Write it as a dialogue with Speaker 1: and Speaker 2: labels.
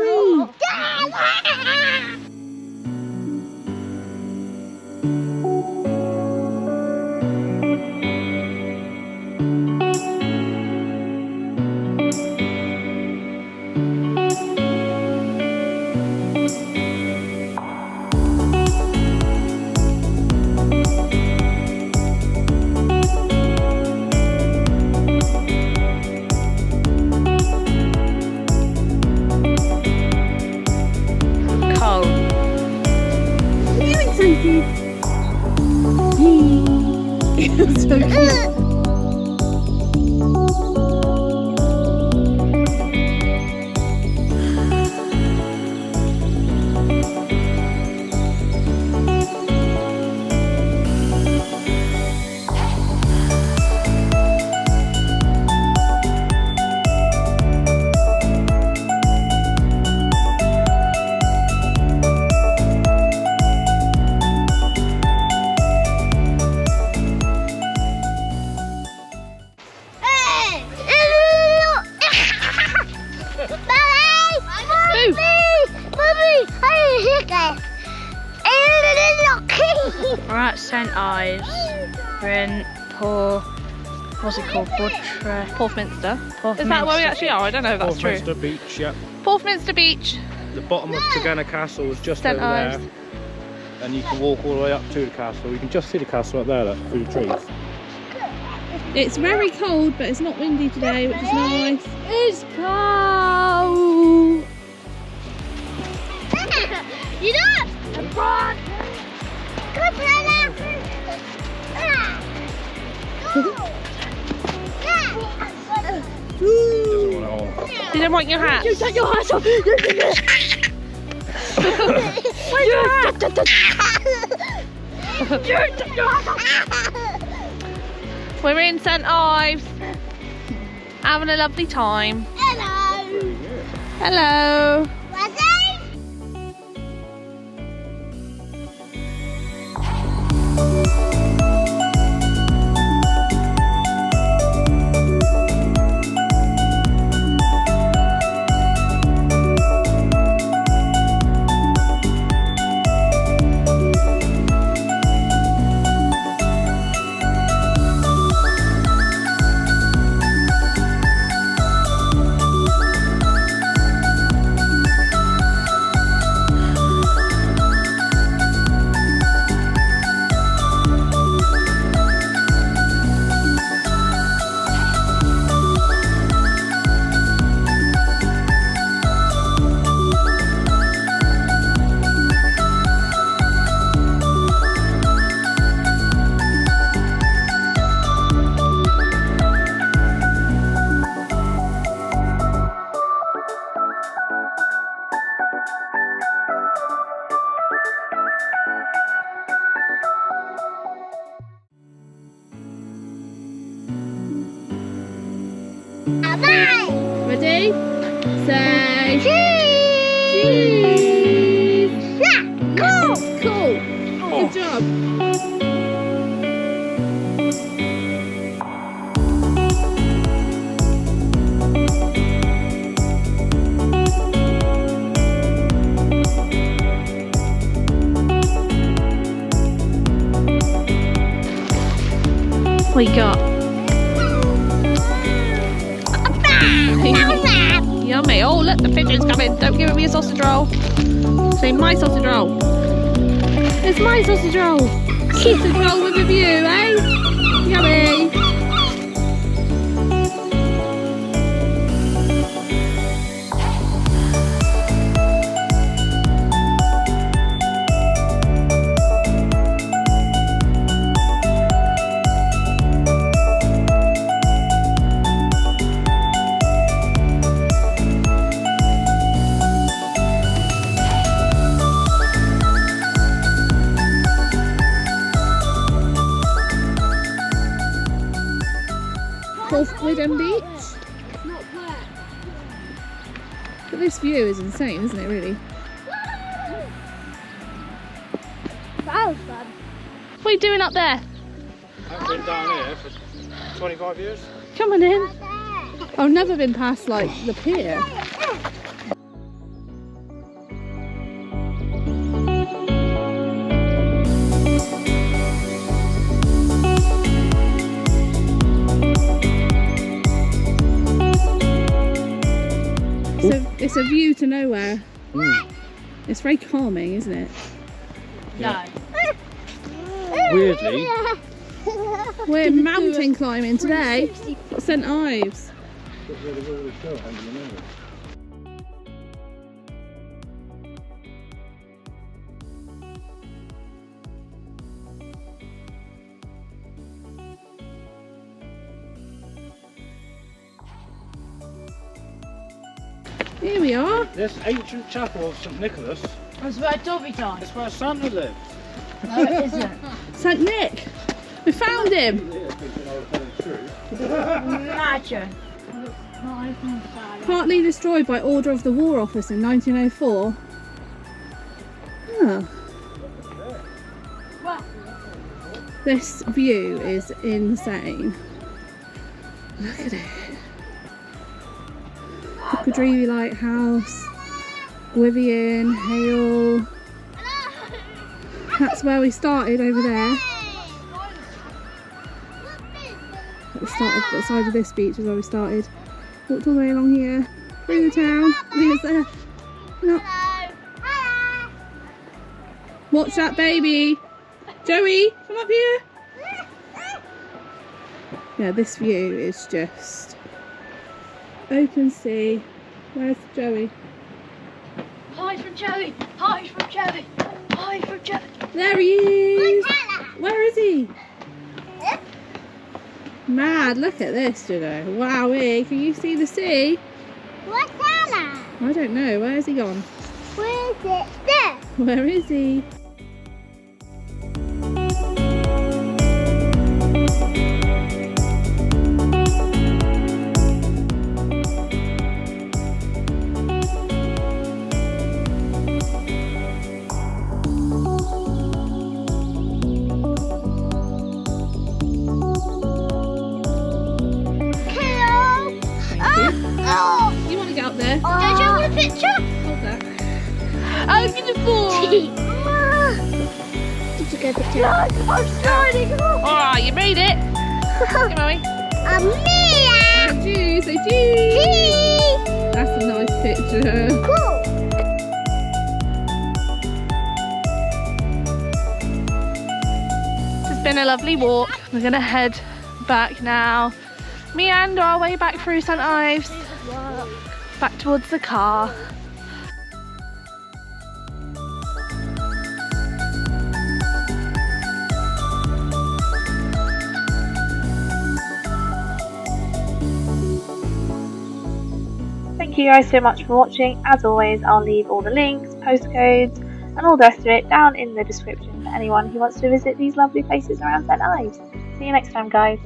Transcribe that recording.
Speaker 1: Whee! So cute.
Speaker 2: We're at St Ives. We're in what's it called?
Speaker 1: Porthminster.
Speaker 2: Porthminster.
Speaker 1: Is that where we actually are? I don't know if that's true.
Speaker 3: Porthminster Beach, yeah.
Speaker 1: Porthminster Beach.
Speaker 3: The bottom of Tagana Castle is just
Speaker 1: St
Speaker 3: over
Speaker 1: Ives.
Speaker 3: there. And you can walk all the way up to the castle. You can just see the castle up there, look, through the trees.
Speaker 1: It's very cold, but it's not windy today, which is nice. It's cold.
Speaker 4: You know what?
Speaker 3: Doesn't want it on.
Speaker 1: You don't want your hat?
Speaker 4: You take your hat off!
Speaker 1: Where's your hat? We're in St Ives. Having a lovely time.
Speaker 4: Hello!
Speaker 1: Hello. Ready? Say cheese!
Speaker 4: Yeah, cool!
Speaker 1: Cool. Good job. What you got? Yummy. Oh, look, the pigeon's coming. Don't give me a sausage roll. Say my sausage roll. It's my sausage roll. Sausage roll with a view, eh? Yummy. Porthmeor Beach. But this view is insane, isn't it, really?
Speaker 4: That was fun.
Speaker 1: What are you doing up there?
Speaker 3: I haven't been down here for 25 years.
Speaker 1: Coming in. I've never been past, like, the pier. It's a view to nowhere.
Speaker 3: Mm.
Speaker 1: It's very calming, isn't it?
Speaker 2: No.
Speaker 3: Weirdly,
Speaker 1: We're mountain climbing today at St Ives. Here we are.
Speaker 3: this ancient chapel of St Nicholas,
Speaker 2: That's where Dobby died.
Speaker 3: that's where Santa lived.
Speaker 2: No, it isn't.
Speaker 1: St Nick. We found him.
Speaker 2: Imagine.
Speaker 1: Partly destroyed by order of the War Office in 1904. Oh. This view is insane. Look at it. Cocodrilo Lighthouse, Gwyvian, Hale. That's where we started over there. We started at the side of this beach is where we started. Walked all the way along here, through the town. There's there. No. Watch that baby. Joey, come up here. Yeah, this view is just open sea. Where's Joey?
Speaker 2: Hide from Joey! Hide from Joey! Hide from Joey!
Speaker 1: There he is. Where is he? Mad, look at this, you know. Wowee, can you see the sea?
Speaker 4: What's that?
Speaker 1: I don't know, where's he gone?
Speaker 4: Where is it? There.
Speaker 1: Where is he?
Speaker 4: Oh.
Speaker 1: You want to get up there?
Speaker 4: Don't you want a picture?
Speaker 1: Hold that.
Speaker 2: Open the door!
Speaker 4: Did you get a picture? I'm sliding.
Speaker 1: Oh, you made it! Come on,
Speaker 4: Mia.
Speaker 1: Cheese, say cheese! That's a nice picture.
Speaker 4: Cool.
Speaker 1: It's been a lovely walk. We're gonna head back now. Meander our way back through St Ives, back towards the car.
Speaker 5: Thank you guys so much for watching. As always, I'll leave all the links, postcodes and all the rest of it down in the description for anyone who wants to visit these lovely places around St Ives. See you next time, guys.